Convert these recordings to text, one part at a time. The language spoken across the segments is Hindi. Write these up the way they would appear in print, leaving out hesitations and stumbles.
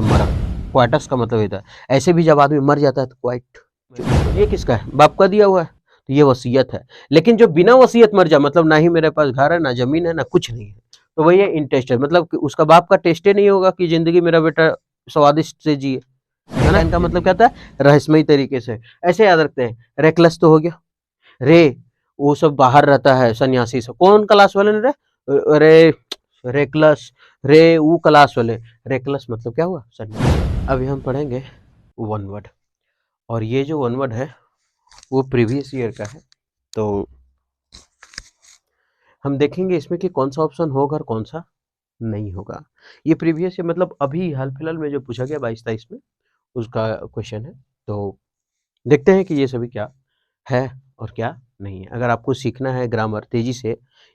मरा, क्वाइटस का मतलब ये था। ऐसे भी जब आदमी मर जाता है तो क्वाइट, ये किसका है? बाप का दिया हुआ है, तो ये वसीयत है। लेकिन जो बिना वसीयत मर जाए, मतलब ना ही मेरे पास घर है, ना जमीन है, ना कुछ नहीं है, तो वही है इंटेस्टेड, मतलब कि उसका बाप का टेस्ट ही नहीं होगा कि जिंदगी मेरा बेटा स्वादिष्ट से जिए, है ना। इनका मतलब क्या था? रहस्यमयी तरीके से। ऐसे याद रखते हैं। रेकलेस तो हो गया। रे, वो सब बाहर रहता है सन्यासी से। कौन क्लास वाले ने रे? रे, रेकलस, रे वो क्लास वाले। रेकलस मतलब क्या हुआ? सन्यासी। अभी हम पढ़ेंगे वन वर्ड, और ये जो वन वर्ड है वो प्रीवियस ईयर का है, तो हम देखेंगे इसमें कि कौन सा ऑप्शन होगा और कौन सा नहीं होगा। ये प्रीवियस ईयर मतलब अभी हाल फिलहाल में जो पूछा गया 22-23 में, उसका क्वेश्चन है। तो देखते हैं कि ये सभी क्या है और क्या नहीं है। अगर आपको सीखना है ग्रामर तेजी से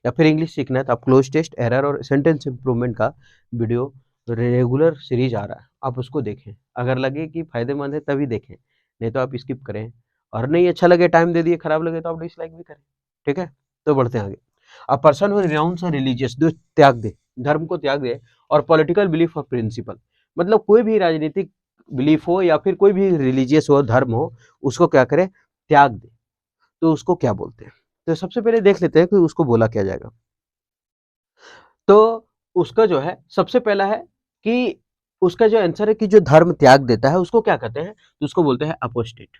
या फिर इंग्लिश सीखना है, तो आप क्लोज टेस्ट, एरर और सेंटेंस इंप्रूवमेंट का वीडियो रेगुलर सीरीज आ रहा है, आप उसको देखें। अगर लगे कि फायदेमंद है तभी देखें, नहीं तो आप स्किप करें। और नहीं अच्छा लगे, टाइम दे दिए, खराब लगे तो आप डिसलाइक भी करें। ठीक है, तो बढ़ते हैं आगे। A person who renounce religious, जो त्याग दे, धर्म को त्याग दे, और पॉलिटिकल बिलीफ और प्रिंसिपल, मतलब कोई भी राजनीतिक बिलीफ हो या फिर कोई भी रिलीजियस हो, धर्म हो, उसको क्या करे? त्याग दे, तो उसको क्या बोलते हैं? तो सबसे पहले देख लेते हैं कि उसको बोला क्या जाएगा। तो उसका जो है सबसे पहला है कि उसका जो आंसर है कि जो धर्म त्याग देता है उसको क्या कहते हैं? तो उसको बोलते हैं अपोस्टेट।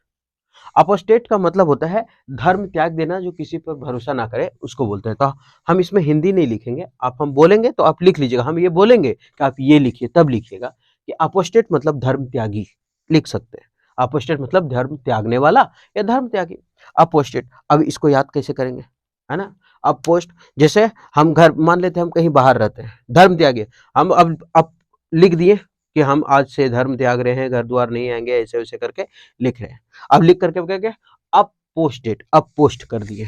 अपोस्टेट का मतलब होता है धर्म त्याग देना, जो किसी पर भरोसा ना करे उसको बोलते हैं। तो हम इसमें हिंदी नहीं लिखेंगे, आप हम बोलेंगे तो आप लिख लीजिएगा। हम ये बोलेंगे कि आप ये लिखिए, तब लिखिएगा कि अपोस्टेट मतलब धर्म त्यागी, लिख सकते हैं। अपोस्टेट मतलब धर्म त्यागने वाला या धर्म त्यागी। अपोस्टेट, अब इसको याद कैसे करेंगे, है ना? अपोस्ट, जैसे हम घर, मान लेते हैं हम कहीं बाहर रहते हैं, धर्म त्यागी, हम अब लिख दिए कि हम आज से धर्म त्याग रहे हैं, घर द्वार नहीं आएंगे, ऐसे वैसे करके लिख रहे हैं। अब लिख करके क्या क्या, अब पोस्टेड, अब पोस्ट कर दिए।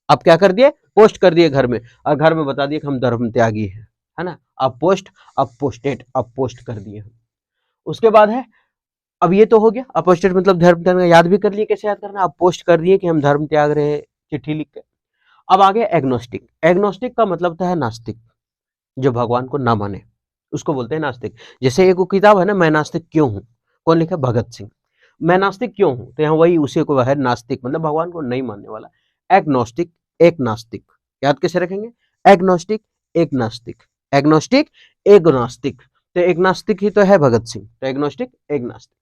अब क्या कर दिए? पोस्ट कर दिए घर में, और घर में बता दिए कि हम धर्म त्यागी हैं, है ना। अब पोस्ट, अब पोस्टेड, अब पोस्ट कर दिए हम। उसके बाद है, अब ये तो हो गया अपोस्टेड मतलब धर्म त्याग, याद भी कर लिए कैसे याद करना। अब पोस्ट कर दिए कि हम धर्म त्याग रहे हैं, चिट्ठी लिख के। अब आगे एग्नोस्टिक। एग्नोस्टिक का मतलब होता है नास्तिक, जो भगवान को ना माने, उसको बोलते हैं नास्तिक। जैसे एक वो किताब है ना, मैं नास्तिक क्यों हूं, कौन लिखा? भगत सिंह। मैं नास्तिक क्यों हूं, तो यहाँ वही उसी को है नास्तिक, मतलब भगवान को नहीं मानने वाला। एग्नोस्टिक, एक नास्तिक, याद कैसे रखेंगे? एग्नोस्टिक, एक नास्तिक, एग्नोस्टिक, एक नास्तिक। तो एक नास्तिक ही तो है भगत सिंह, तो एग्नोस्टिक, एक नास्तिक।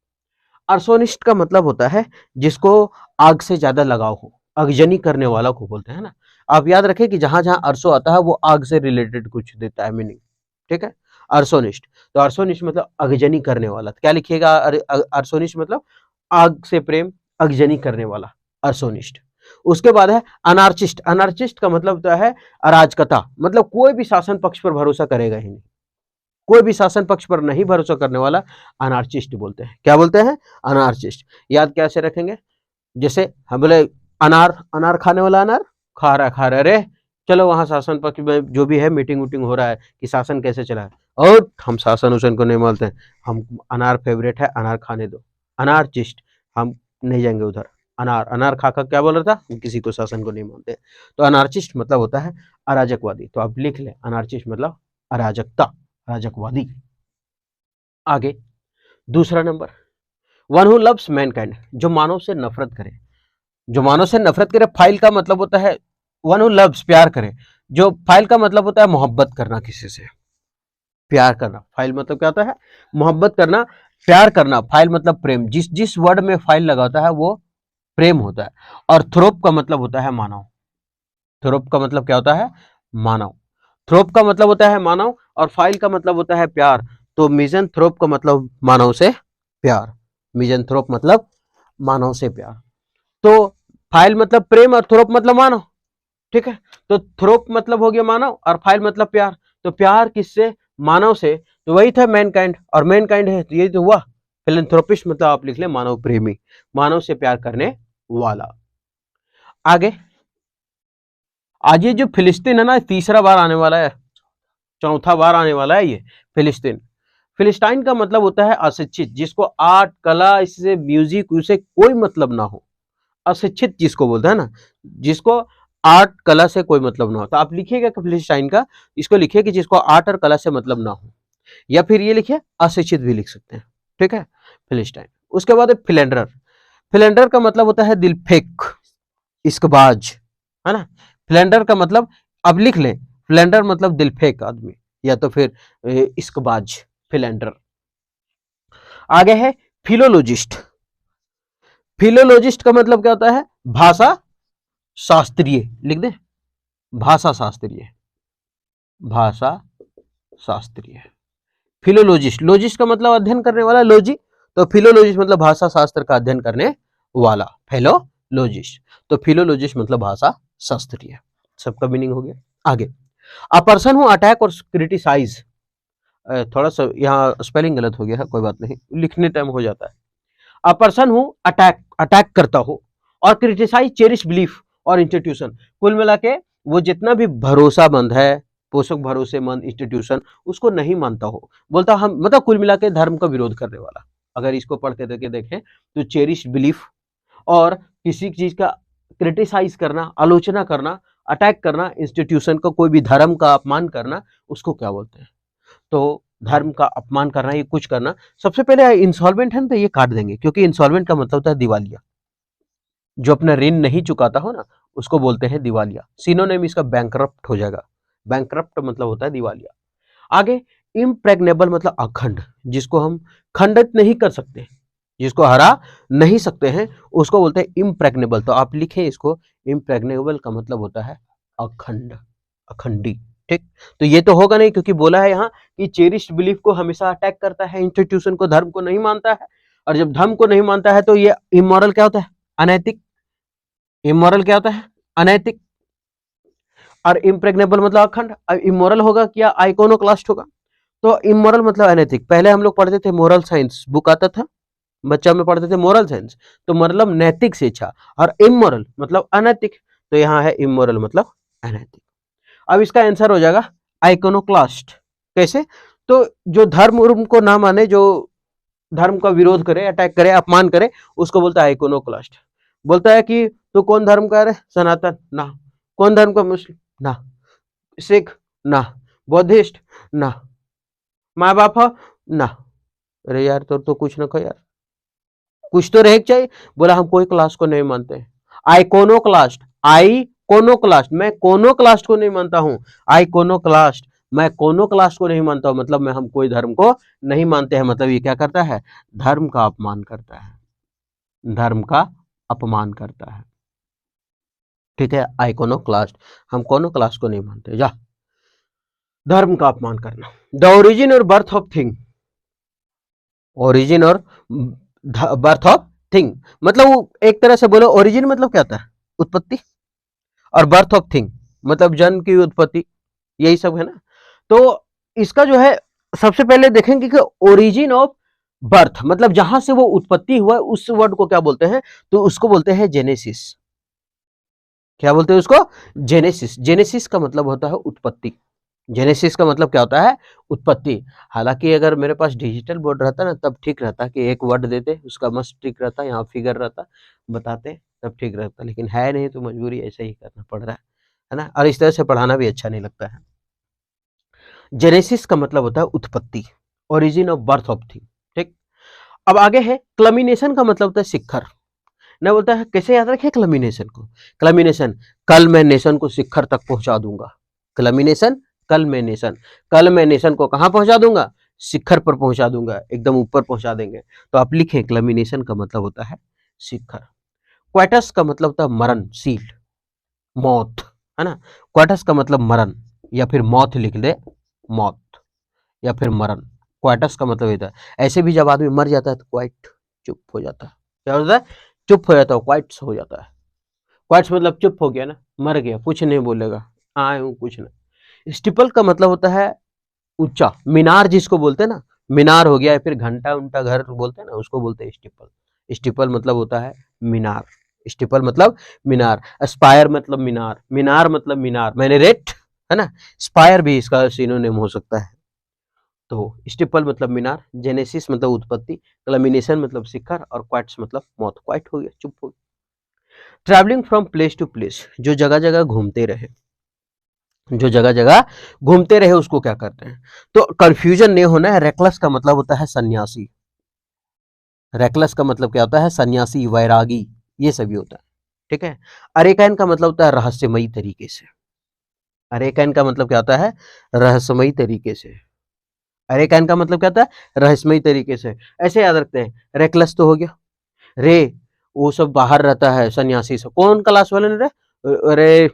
अर्सोनिस्ट का मतलब होता है जिसको आग से ज्यादा लगाव हो, अगजनी करने वाला को बोलते हैं ना। आप याद रखें कि जहां जहां अरसो आता है वो आग से रिलेटेड कुछ देता है मीनिंग। ठीक है, अर्सोनिस्ट। तो अर्सोनिस्ट मतलब अगजनी करने वाला, तो क्या लिखिएगा? अर्सोनिस्ट मतलब आग से प्रेम, अगजनी करने वाला, अर्सोनिस्ट। उसके बाद है अनार्चिस्ट। अनार्चिस्ट का मतलब होता है अराजकता, मतलब कोई भी शासन पक्ष पर भरोसा करेगा ही नहीं, कोई भी शासन पक्ष पर नहीं भरोसा करने वाला अनार्चिस्ट बोलते हैं। क्या बोलते हैं? अनार्चिस्ट। याद कैसे रखेंगे? जैसे हम बोले अनार, अनार खाने वाला अनार खा रहा है रे, चलो वहां शासन पक्ष में जो भी है मीटिंग वूटिंग हो रहा है कि शासन कैसे चला है, और हम शासन उसन को नहीं मानते हैं, हम अनार फेवरेट है, अनार खाने दो, अनारचिस्ट, हम नहीं जाएंगे उधर। अनार, अनार खा क्या बोल रहा था? किसी को, शासन को नहीं मानते। तो अनार्चिस्ट मतलब होता है अराजकवादी। तो आप लिख लें, अनार्चिस्ट मतलब अराजकता, अराजकवादी। आगे दूसरा number, one who loves Mankind, जो मानव से नफरत करे। जो मानव से नफरत करे, फाइल का मतलब होता है वन हु लव्स, प्यार करे। जो फाइल का मतलब होता है मोहब्बत करना किसी से, प्यार करना। फाइल मतलब क्या होता है? मोहब्बत करना, प्यार करना। फाइल मतलब प्रेम, जिस जिस वर्ड में फाइल लगा होता है वो प्रेम होता है। और थ्रोप का मतलब होता है मानव। थ्रोप का मतलब क्या होता है? मानव। थ्रोप का मतलब होता है मानव, और फाइल का मतलब होता है प्यार। तो मिजन थ्रोप का मतलब मानव से प्यार, मिजन थ्रोप मतलब मानव से प्यार। तो फाइल मतलब प्रेम और थ्रोप मतलब मानव। ठीक है, तो थ्रोप मतलब हो गया मानव और फाइल मतलब प्यार। तो प्यार किससे? मानव से। तो वही था मैनकाइंड, और मैनकाइंड है तो यही तो हुआ फिलैंथ्रोपिस्ट, मतलब आप लिख लें मानव प्रेमी, मानव से प्यार करने वाला। आगे, आज ये जो फिलिस्तीन है ना, तीसरा बार आने वाला है, चौथा बार आने वाला है ये फिलिस्तीन। फिलिस्टाइन का मतलब होता है अशिक्षित, जिसको आर्ट, कला, इससे म्यूजिक, उसे कोई मतलब ना हो। अशिक्षित जिसको बोलते हैं ना, जिसको आर्ट कला से कोई मतलब ना हो। तो आप लिखिएगा कि फिलिस्टाइन का, इसको लिखिए कि जिसको आर्ट और कला से मतलब ना हो। या फिर ये लिखिए अशिक्षित भी लिख सकते हैं, ठीक है, फिलिस्टाइन। उसके बाद है फिलेंडर। फिलेंडर का मतलब होता है दिल फेंक, इश्कबाज, है ना। फिलेंडर का मतलब, अब लिख लें, फिलेंडर मतलब दिल फेंक आदमी, या तो फिर इश्कबाज, फिलेंडर। आगे है फिलोलॉजिस्ट। फिलोलॉजिस्ट का मतलब क्या होता है, भाषा शास्त्रीय, लिख दे, भाषा शास्त्रीय, भाषा शास्त्रीय। फिलोलॉजिस्ट, लॉजिस्ट का मतलब अध्ययन करने वाला, लॉजी, तो फिलोलॉजिस्ट मतलब भाषा शास्त्र का अध्ययन करने वाला, फिलोलॉजिस्ट। तो फिलोलॉजिस्ट मतलब भाषा शास्त्रीय, सबका मीनिंग हो गया। आगे, अ पर्सन हु अटैक और क्रिटिसाइज, थोड़ा सा यहाँ स्पेलिंग गलत हो गया है, कोई बात नहीं, लिखने टाइम हो जाता है। A person who attack, attack करता हो, और क्रिटिसाइज चेरिश बिलीफ और इंस्टीट्यूशन, कुल मिला के वो जितना भी भरोसामंद है, पोषक भरोसेमंद इंस्टीट्यूशन, उसको नहीं मानता हो, बोलता हम, मतलब कुल मिला के धर्म का विरोध करने वाला। अगर इसको पढ़ के देखें तो चेरिश बिलीफ और किसी चीज का क्रिटिसाइज करना, आलोचना करना, अटैक करना, इंस्टीट्यूशन का, कोई भी धर्म का अपमान करना, उसको क्या बोलते हैं। तो धर्म का अपमान करना, ये कुछ करना। सबसे पहले इंसॉल्वेंट है ना, तो ये काट देंगे, क्योंकि इंसॉल्वेंट का मतलब होता है दिवालिया, जो अपना ऋण नहीं चुकाता हो ना, उसको बोलते हैं दिवालिया। सिनोनिम इसका बैंकरप्ट हो जाएगा, बैंकरप्ट मतलब होता है दिवालिया। आगे, इम्प्रेग्नेबल मतलब अखंड, जिसको हम खंडित नहीं कर सकते, जिसको हरा नहीं सकते हैं, उसको बोलते हैं इम्प्रेग्नेबल। तो आप लिखें इसको, इम्प्रेग्नेबल का मतलब होता है अखंड, अखंडी, ठीक। तो ये तो होगा नहीं, क्योंकि बोला है यहाँ कि चेरिश बिलीफ को हमेशा अटैक करता है, इंस्टीट्यूशन को, धर्म को नहीं मानता है, और जब धर्म को नहीं मानता है तो ये इमोरल क्या होता है, अनैतिक। इमोरल क्या होता है, अनैतिक। और इम्प्रेग्नेबल मतलब अखंड। इमोरल होगा क्या, आइकोनोक्लास्ट होगा। तो इमोरल मतलब अनैतिक। पहले हम लोग पढ़ते थे मोरल साइंस, बुक आता था बच्चा में, पढ़ते थे मोरल साइंस, तो मतलब नैतिक शिक्षा, और इमोरल मतलब अनैतिक, तो यहाँ है इमोरल मतलब अनैतिक। अब इसका आंसर हो जाएगा आइकोनोक्लास्ट। कैसे, तो जो धर्म को ना माने, जो धर्म का विरोध करे, अटैक करे, अपमान करे, उसको बोलता है आइकोनोक्लास्ट। बोलता है कि तू कौन धर्म का है, सनातन ना, कौन धर्म का, मुस्लिम ना, सिख ना, बौद्धिस्ट ना, माँ बाप ना। अरे यार, तो कुछ ना कहो यार, कुछ तो रहे चाहिए। बोला हम कोई क्लास को नहीं मानते हैं। आइकोनोक्लास्ट, आइकोनोक्लास्ट, मैं कोनोक्लास्ट को नहीं मानता हूं। आइकोनोक्लास्ट, मैं कोनोक्लास्ट को नहीं मानता हूं, मतलब मैं, हम कोई धर्म को नहीं मानते हैं, मतलब ये क्या करता है, धर्म का अपमान करता है, धर्म का अपमान करता है, ठीक है। आइकोनोक्लास्ट, हम कोनोक्लास्ट को नहीं मानते, जा, धर्म का अपमान करना। द ओरिजिन और बर्थ ऑफ थिंग, ओरिजिन और बर्थ ऑफ थिंग, मतलब वो एक तरह से बोलो, ओरिजिन मतलब क्या होता है, उत्पत्ति, और बर्थ ऑफ थिंग मतलब जन्म की उत्पत्ति, यही सब है ना। तो इसका जो है, सबसे पहले देखेंगे कि ओरिजिन ऑफ बर्थ मतलब जहां से वो उत्पत्ति हुआ है, उस वर्ड को क्या बोलते हैं, तो उसको बोलते हैं जेनेसिस। क्या बोलते हैं उसको, जेनेसिस। जेनेसिस का मतलब होता है उत्पत्ति। जेनेसिस का मतलब क्या होता है, उत्पत्ति। हालांकि अगर मेरे पास डिजिटल बोर्ड रहता ना, तब ठीक रहता कि एक वर्ड देते, उसका मस्त ठीक रहता, यहाँ फिगर रहता, बताते, तब ठीक रहता, लेकिन है नहीं, तो मजबूरी ऐसे ही करना पड़ रहा है ना। और इस तरह से पढ़ाना भी अच्छा नहीं लगता है। जेनेसिस का मतलब होता है उत्पत्ति, origin of birth of thing, ठीक। अब आगे है क्लमिनेशन का मतलब होता है शिखर। न बोलता है, कैसे याद रखे क्लमिनेशन को, क्लमिनेशन, कल मैं नेशन को शिखर तक पहुंचा दूंगा। क्लमिनेशन, कल मैं नेशन, कल मैं नेशन को कहां पहुंचा दूंगा, शिखर पर पहुंचा दूंगा, एकदम ऊपर पहुंचा देंगे। तो आप लिखें, क्लमिनेशन का मतलब होता है शिखर। क्वाइटस का मतलब होता है मरणशील, मौत, है ना। क्वाइटस का मतलब मरण, या फिर मौत लिख दे, मौत या फिर मरण। क्वाइटस का मतलब होता है, ऐसे भी जब आदमी मर जाता है तो क्वाइट, चुप हो जाता है, क्या होता है, चुप हो जाता है, क्वाइट्स हो जाता है। क्वाइट्स मतलब चुप हो गया ना, मर गया, कुछ नहीं बोलेगा, आए हूं कुछ नहीं। स्टिपल का मतलब होता है ऊंचा, मीनार जिसको बोलते हैं ना, मीनार हो गया, या फिर घंटा उंटा घर बोलते हैं ना, उसको बोलते हैं स्टिपल। स्टिपल मतलब होता है मीनार, स्टिपल मतलब मीनार। स्पायर मतलब मीनार, मीनार मतलब मीनार, मैंने रेट, है ना। स्पायर भी इसका सिनोनिम हो सकता है। तो स्टिपल मतलब मीनार, जेनेसिस मतलब उत्पत्ति, क्लमिनेशन मतलब शिखर, और क्वाइट्स मतलब मौत, क्वाइट हो गया, चुप हो गया। Travelling from place to place, जो जगह जगह घूमते रहे। जो जगह जगह घूमते रहे उसको क्या करते हैं। तो कंफ्यूजन नहीं होना है। रेकलेस का मतलब होता है सन्यासी। रेकलेस का मतलब क्या होता है? सन्यासी, वैरागी, ये सभी होता है। ठीक है। अरेकैन का मतलब होता है रहस्यमयी तरीके से। अरेकैन का मतलब क्या होता है? रहस्यमयी तरीके से। अरेकैन का मतलब क्या होता है? रहस्यमयी तरीके से। ऐसे याद रखते हैं। रेकलेस तो हो गया। रे, वो सब बाहर रहता है सन्यासी से। कौन क्लास वाले ने रे? अरे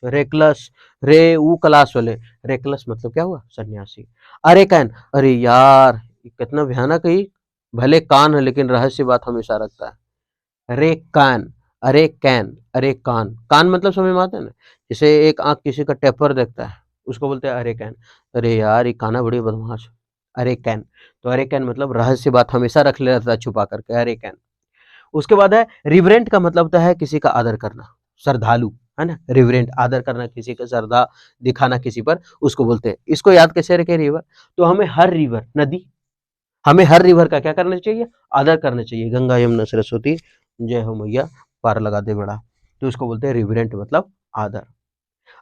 रेकलस, रे वो क्लास वाले। रेकलस मतलब क्या हुआ? सन्यासी। अरे कैन, अरे यार कितना भयानक है। भले कान है लेकिन रहस्य बात हमेशा रखता है। रे कान, अरे कैन, अरे कान। कान मतलब समझ में आता है ना? जैसे एक आंख किसी का टेपर देखता है, उसको बोलते हैं अरे कैन। अरे यार ये काना बड़ी बदमाश है। अरे कैन। तो अरे कैन मतलब रहस्य बात हमेशा रख लेता है छुपा करके। अरे कैन। उसके बाद है रिवरेंट का मतलब होता है किसी का आदर करना, श्रद्धालु, है ना? रिवरेंट आदर करना, किसी का श्रद्धा दिखाना किसी पर, उसको बोलते हैं। इसको याद कैसे रखें रिवर? तो हमें हर रिवर, नदी, हमें हर रिवर का क्या करना चाहिए? आदर करना चाहिए। गंगा यमुना सरस्वती जय हो मैया, पार लगा दे बड़ा। तो उसको बोलते हैं रिवरेंट मतलब आदर।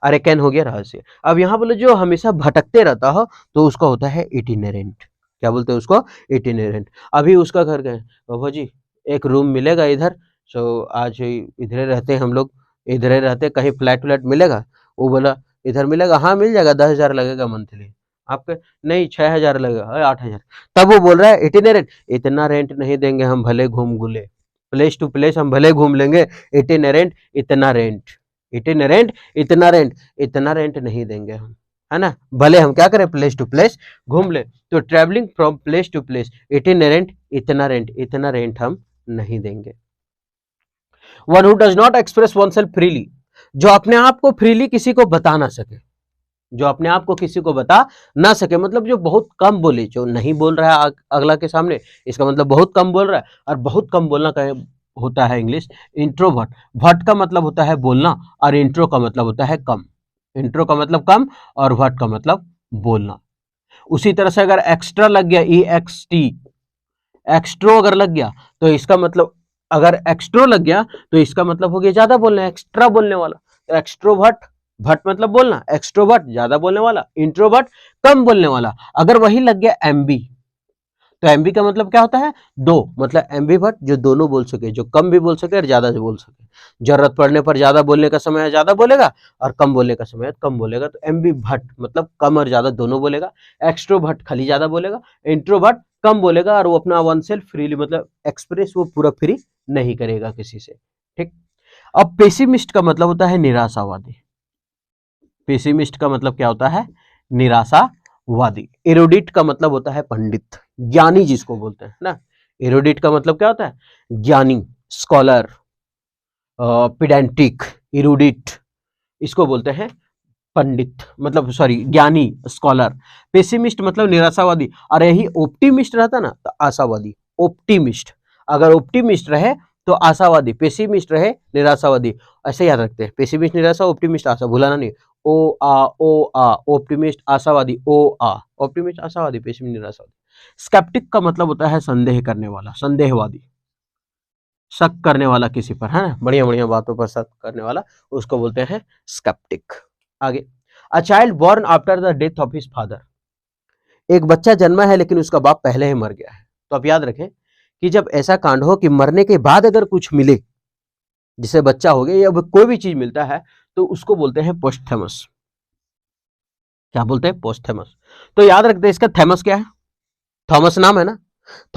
अरेकैन हो गया रहस्य। अब यहाँ बोले जो हमेशा भटकते रहता हो तो उसका होता है इटिनेरेंट। क्या बोलते हैं उसको? इटिनेरेंट। अभी उसका घर गए, बाबा जी एक रूम मिलेगा इधर, सो आज इधरे रहते हैं हम लोग, इधरे रहते, कहीं फ्लैट व्लैट मिलेगा? वो बोला इधर मिलेगा, हाँ मिल जाएगा, 10,000 लगेगा मंथली। आपके नहीं 6,000 लगेगा, 8,000। तब वो बोल रहा है इटिनेरेंट, इतना रेंट नहीं देंगे हम, भले घूम गुले, प्लेस टू प्लेस हम भले घूम लेंगे। इटिनेरेंट, इतना रेंट, इटिनेरेंट, इतना रेंट, इतना रेंट नहीं देंगे हम, है ना? भले हम क्या करें, प्लेस टू प्लेस घूम ले। तो travelling from place to place, itinerant, इतना रेंट, इतना रेंट हम नहीं देंगे। One who does not express oneself freely, जो अपने आप को फ्रीली किसी को बता ना सके, जो अपने आप को किसी को बता ना सके, मतलब जो बहुत कम बोले, जो नहीं बोल रहा है अगला के सामने, इसका मतलब बहुत कम बोल रहा है। और बहुत कम बोलना का होता है इंग्लिश इंट्रोवर्ट। भट का मतलब होता है बोलना, और इंट्रो का मतलब होता है कम। इंट्रो का मतलब कम और भट का मतलब बोलना। उसी तरह से अगर एक्स्ट्रा लग गया, ई एक्स टी, एक्स्ट्रो अगर लग गया तो इसका मतलब, अगर एक्स्ट्रो लग गया तो इसका मतलब हो गया ज्यादा बोलना, एक्स्ट्रा बोलने वाला। तो एक्स्ट्रोवर्ट, भट मतलब बोलना, एक्स्ट्रोवर्ट ज्यादा बोलने वाला, इंट्रोवर्ट कम बोलने वाला। अगर वही लग गया एमबी, तो एमबी का मतलब क्या होता है? दो, मतलब एम्बीवर्ट जो दोनों बोल सके, जो कम भी बोल सके और ज्यादा भी बोल सके। जरूरत पड़ने पर ज्यादा बोलने का समय ज्यादा बोलेगा और कम बोलने का समय कम बोलेगा। तो एम्बीवर्ट मतलब कम और ज्यादा दोनों बोलेगा। एक्सट्रोवर्ट खाली ज्यादा बोलेगा। इंट्रोवर्ट कम बोलेगा और वो अपना वन सेल्फ फ्रीली मतलब एक्सप्रेस वो पूरा फ्री नहीं करेगा किसी से। ठीक। अब पेसिमिस्ट का मतलब होता है निराशावादी। पेसिमिस्ट का मतलब क्या होता है? निराशावादी। एरोडिट का मतलब होता है पंडित, ज्ञानी जिसको बोलते हैं ना। एरोडिट का मतलब क्या होता है? ज्ञानी, स्कॉलर, पिडेंटिक, इरुडिट, इसको बोलते हैं पंडित, मतलब सॉरी ज्ञानी, स्कॉलर। पेसिमिस्ट मतलब निराशावादी। और यही ऑप्टिमिस्ट रहता ना तो आशावादी। ऑप्टिमिस्ट, अगर ऑप्टिमिस्ट रहे तो आशावादी, पेसिमिस्ट रहे निराशावादी। ऐसे याद रखते हैं, पेसिमिस्ट निराशा, ऑप्टिमिस्ट आशा, भुलाना नहीं। ओ आ ऑप्टिमिस्ट आशावादी, ओ आ ऑप्टिमिस्ट आशावादी, पेसिमिस्ट निराशावादी। स्केप्टिक का मतलब होता है संदेह करने वाला, संदेहवादी, शक करने वाला किसी पर, है ना, बढ़िया बढ़िया बातों पर शक करने वाला, उसको बोलते हैं स्केप्टिक। आगे, a child born after the death of his father, एक बच्चा जन्मा है लेकिन उसका बाप पहले ही मर गया है। तो आप याद रखें कि जब ऐसा कांड हो कि मरने के बाद अगर कुछ मिले, जिसे बच्चा हो गया या कोई भी चीज मिलता है, तो उसको बोलते हैं पोस्थेमस। क्या बोलते हैं? पोस्थेमस। तो याद रखते हैं इसका थेमस क्या है? थॉमस नाम है ना,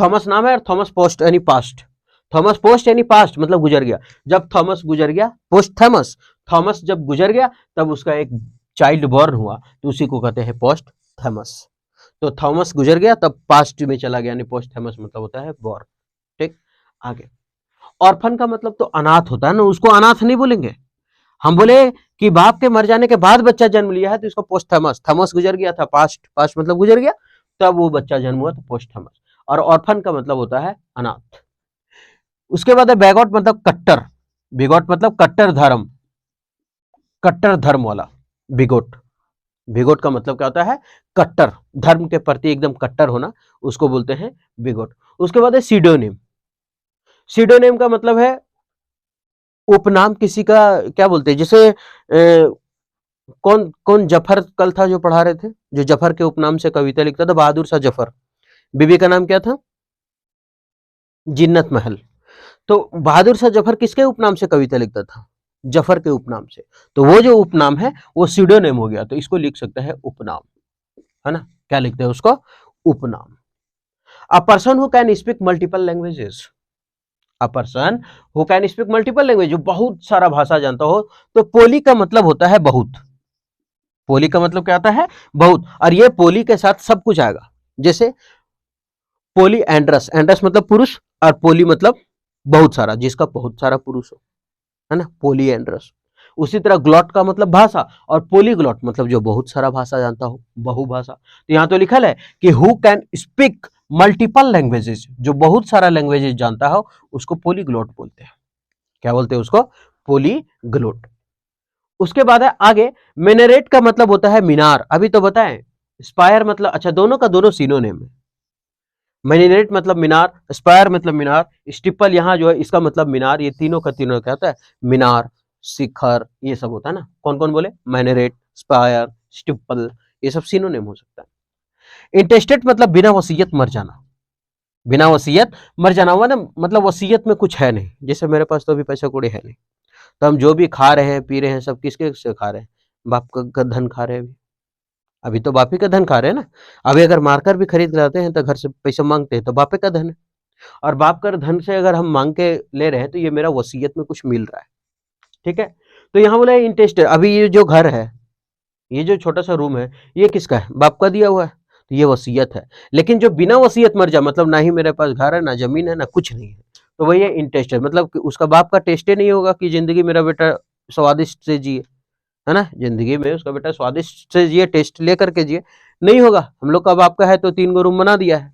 थॉमस नाम है, और थॉमस पोस्ट यानी पास्ट। थॉमस पोस्ट यानी पास्ट मतलब गुजर गया। जब थॉमस गुजर गया, पोस्ट थॉमस, थॉमस जब गुजर गया तब उसका एक चाइल्ड बॉर्न हुआ, तो उसी को कहते हैं पोस्ट थॉमस। तो थॉमस गुजर गया तब पास्ट में चला गया, यानी पोस्ट थॉमस मतलब होता है बॉर्न। ठीक। आगे, ऑर्फन का मतलब तो अनाथ होता है ना, उसको अनाथ नहीं बोलेंगे। हम बोले कि बाप के मर जाने के बाद बच्चा जन्म लिया है तो इसको पोस्ट थॉमस, थॉमस गुजर गया था, पास्ट, पास्ट मतलब गुजर गया, तब वो बच्चा जन्म हुआ तो पोस्ट थॉमस। और ऑर्फन का मतलब होता है अनाथ। उसके बाद है बैगॉट मतलब कट्टर, बिगॉट मतलब कट्टर धर्म, कट्टर धर्म वाला, बिगोट। बिगोट का मतलब क्या होता है? कट्टर, धर्म के प्रति एकदम कट्टर होना, उसको बोलते हैं बिगोट। उसके बाद है सीडोनिम। सीडोनिम का मतलब है उपनाम किसी का, क्या बोलते हैं, जैसे कौन कौन जफर कल था जो पढ़ा रहे थे, जो जफर के उपनाम से कविता लिखता था, बहादुर शाह जफर। बीबी का नाम क्या था? जिन्नत महल। तो बहादुर शाह जफर किसके उपनाम से कविता लिखता था? जफर के उपनाम से। तो वो जो उपनाम है वो सीडोनेम हो गया, तो इसको लिख सकते हैं उपनाम, है ना? क्या लिखते हैं उसको? उपनाम। A person who can speak multiple languages, a person who can speak multiple language, जो बहुत सारा भाषा जानता हो। तो पोली का मतलब होता है बहुत। पोली का मतलब क्या आता है? बहुत। और ये पोली के साथ सब कुछ आएगा, जैसे पोली एंड्रस, एंड्रस मतलब पुरुष, और पोली मतलब बहुत सारा, जिसका बहुत सारा पुरुष हो, है ना? पोली एंड्रस। उसी तरह ग्लॉट का मतलब भाषा, और पोलीग्लॉट मतलब जो बहुत सारा भाषा जानता हो, बहुभाषा। तो यहां तो लिखा है कि who can speak multiple languages, जो बहुत सारा लैंग्वेजेस जानता हो उसको पोलीग्लॉट बोलते हैं। क्या बोलते हैं उसको? पोलीग्लॉट। उसके बाद है आगे, मिनरेट का मतलब होता है मीनार, अभी तो बताएं। स्पायर मतलब, अच्छा दोनों का दोनों सिनोनिम है। मिनरेट मतलब मीनार, स्पायर मतलब मीनार, स्टिपल यहाँ जो है इसका मतलब मीनार, ये तीनों का तीनों क्या होता है? मीनार, शिखर, ये सब होता है ना। कौन कौन बोले? मिनरेट, स्पायर, स्टिपल, ये सब सिनोनिम हो सकता है। इंटेस्टेट मतलब बिना वसीयत मर जाना, बिना वसीयत मर जाना हुआ ना, मतलब वसीयत में कुछ है नहीं, जैसे मेरे पास तो अभी पैसा कौड़ी है नहीं, तो हम जो भी खा रहे हैं पी रहे हैं सब किसके से खा रहे हैं? बाप का धन खा रहे हैं। अभी अभी तो बापी का धन खा रहे हैं ना। अभी अगर मार्कर भी खरीद लाते हैं तो घर से पैसा मांगते हैं तो बापे का धन है। और बाप का धन से अगर हम मांग के ले रहे हैं तो ये मेरा वसीयत में कुछ मिल रहा है। ठीक है। तो यहाँ बोला इंटरेस्ट, अभी ये जो घर है, ये जो छोटा सा रूम है, ये किसका है? बाप का दिया हुआ है, तो ये वसीयत है। लेकिन जो बिना वसीयत मर जाए, मतलब ना ही मेरे पास घर है, ना जमीन है, ना कुछ नहीं है, तो वही है इंटरेस्ट है। मतलब कि उसका बाप का टेस्ट ही नहीं होगा कि जिंदगी मेरा बेटा स्वादिष्ट से जिए, है ना? जिंदगी में उसका बेटा स्वादिष्ट से जिए, टेस्ट लेकर के जिए, नहीं होगा। हम लोग का बाप का है तो 3 गो रूम बना दिया है।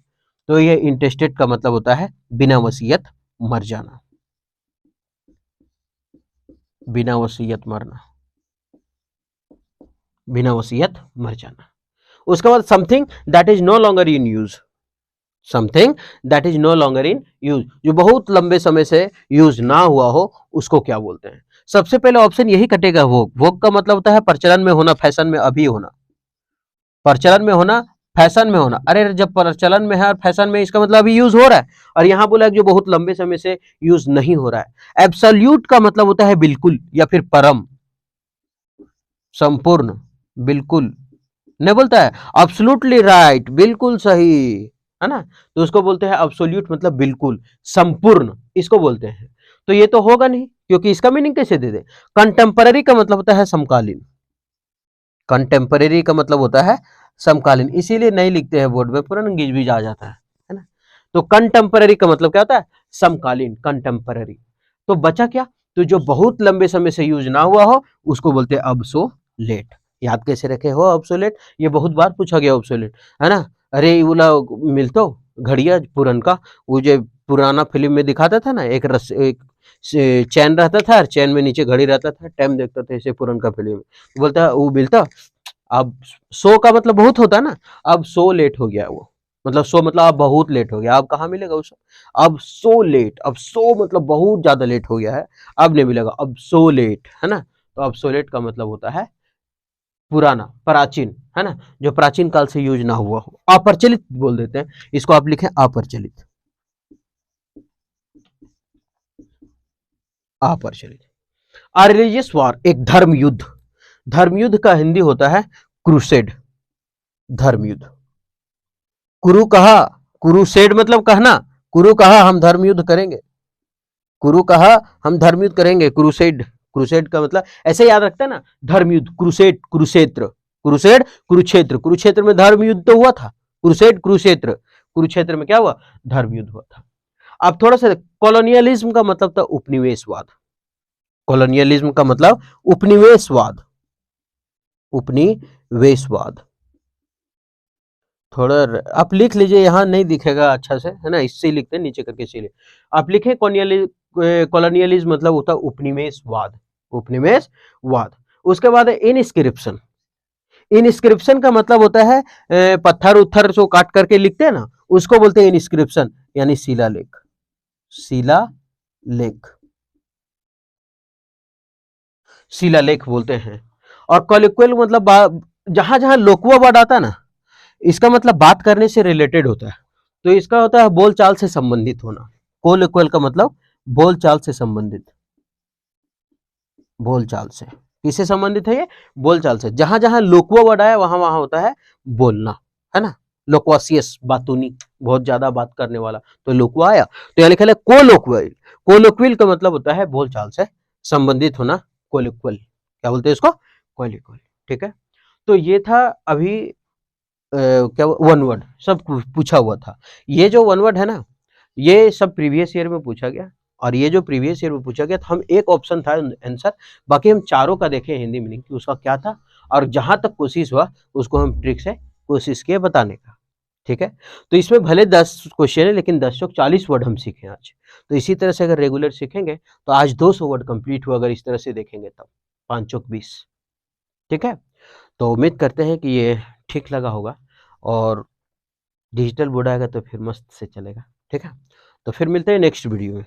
तो ये इंटेस्टेड का मतलब होता है बिना वसीयत मर जाना, बिना वसीयत मरना, बिना वसीयत मर जाना। उसके बाद something that is no longer in use, something that is no longer in use, जो बहुत लंबे समय से यूज ना हुआ हो उसको क्या बोलते हैं? सबसे पहले ऑप्शन यही कटेगा, भोग। भोग का मतलब होता है प्रचलन में होना, फैशन में अभी होना, प्रचलन में होना, फैशन में होना। अरे जब प्रचलन में है और फैशन में, इसका मतलब अभी यूज हो रहा है। और यहां बोला जो बहुत लंबे समय से यूज नहीं हो रहा है। एब्सोल्यूट का मतलब होता है बिल्कुल या फिर परम, संपूर्ण, बिल्कुल नहीं बोलता है एब्सोल्युटली राइट, बिल्कुल सही, है ना? तो उसको बोलते हैं एब्सोल्यूट, मतलब बिल्कुल, संपूर्ण, इसको बोलते हैं। तो ये तो होगा नहीं, क्योंकि इसका मीनिंग कैसे दे दे? कंटेम्पररी का मतलब होता है समकालीन, कंटेम्पररी का मतलब होता है समकालीन, इसीलिए नहीं लिखते हैं बोर्ड में, पूरा गिज भी आ जाता है ना? तो कंटेम्पररी का मतलब क्या होता है? समकालीन, कंटेम्पररी। तो बचा क्या? तो जो बहुत लंबे समय से यूज ना हुआ हो उसको बोलते हैं अब्सोलेट। याद कैसे रखे हो ऑब्सोलेट? ये बहुत बार पूछा गया ऑब्सोलेट, है ना? अरे ये वाला मिलतो घड़िया पुरन का, वो जो पुराना फिल्म में दिखाता था ना, एक रस, एक चैन रहता था और चैन में नीचे घड़ी रहता था, टाइम देखता था, ऐसे पुरन का फिल्म बोलता है वो मिलता। अब सो का मतलब बहुत होता है ना, अब सो लेट हो गया वो, मतलब सो मतलब अब बहुत लेट हो गया, अब कहाँ मिलेगा उसे? अब सो लेट, अब सो मतलब बहुत ज्यादा लेट हो गया है, अब नहीं मिलेगा, अब सो लेट, है ना? तो अब सो लेट का मतलब होता है पुराना, प्राचीन, है ना? जो प्राचीन काल से यूज ना हुआ हो, अप्रचलित बोल देते हैं इसको, आप लिखें अप्रचलित, अप्रचलित। आ रिलीजियस वॉर, एक धर्म युद्ध, धर्म युद्ध का हिंदी होता है क्रूसेड, धर्म युद्ध। कुरु कहा, कुरुसेड मतलब कहना, कुरु कहा हम धर्म युद्ध करेंगे, कुरु कहा हम धर्म युद्ध करेंगे, क्रूसेड, क्रूसेड का मतलब ऐसे याद रखते हैं ना, धर्म युद्ध, क्रूसेड, कुरुक्षेत्र, कुरुसेड, कुरुक्षेत्र, कुरुक्षेत्र में धर्म युद्ध तो हुआ था, क्रूसेड कुरुक्षेत्र, कुरुक्षेत्र में क्या हुआ? धर्म युद्ध हुआ था। अब थोड़ा सा कॉलोनियलिज्म का मतलब था उपनिवेशवाद, कॉलोनियलिज्म का मतलब उपनिवेशवाद, उपनिवेशवाद। थोड़ा आप लिख लीजिए, यहाँ नहीं दिखेगा अच्छा से, है ना? इससे लिखते हैं नीचे करके, इसीलिए आप लिखे कॉलोनियलिज्म मतलब होता है उपनिवेशवाद, उपनिवेशवाद। उसके बाद इनस्क्रिप्शन, इनस्क्रिप्शन का मतलब होता है पत्थर उत्थर जो काट करके लिखते हैं ना, उसको बोलते हैं इनस्क्रिप्शन, यानी शिलालेख, शिलालेख, शिलालेख बोलते हैं। और कोलिक्वल मतलब जहां जहां लोकवा वर्ड आता है ना, इसका मतलब बात करने से रिलेटेड होता है। तो इसका होता है बोलचाल से संबंधित होना। कोलिक्वल का मतलब बोलचाल से संबंधित, बोलचाल से। किससे संबंधित है ये? बोलचाल से। जहां जहां लोकवा वर्ड आया वहां वहां होता है बोलना, है ना। लोक्वासियस, बातूनी, बहुत ज्यादा बात करने वाला, तो लोकवा आया। तो यहाँ लिखा है कोलोक्वल। कोलोक्विल का मतलब होता है बोलचाल से संबंधित होना। कोलिक्वल क्या बोलते हैं इसको? कोलिक्वल। ठीक है। तो ये था अभी क्या वन वर्ड सब पूछा हुआ था। ये जो वन वर्ड है ना, ये सब प्रीवियस ईयर में पूछा गया। और ये जो प्रीवियस ईयर में पूछा गया था, हम एक ऑप्शन था आंसर, बाकी हम चारों का देखे हिंदी मीनिंग की उसका क्या था, और जहां तक कोशिश हुआ उसको हम ट्रिक से कोशिश किए बताने का। ठीक है। तो इसमें भले 10 क्वेश्चन है, लेकिन 10 चौक 40 वर्ड हम सीखे आज। तो इसी तरह से अगर रेगुलर सीखेंगे तो आज 200 वर्ड कंप्लीट हुआ, अगर इस तरह से देखेंगे तब 5 चौक 20। ठीक है। तो उम्मीद करते हैं कि ये ठीक लगा होगा, और डिजिटल बोर्ड आएगा तो फिर मस्त से चलेगा। ठीक है। तो फिर मिलते हैं नेक्स्ट वीडियो में।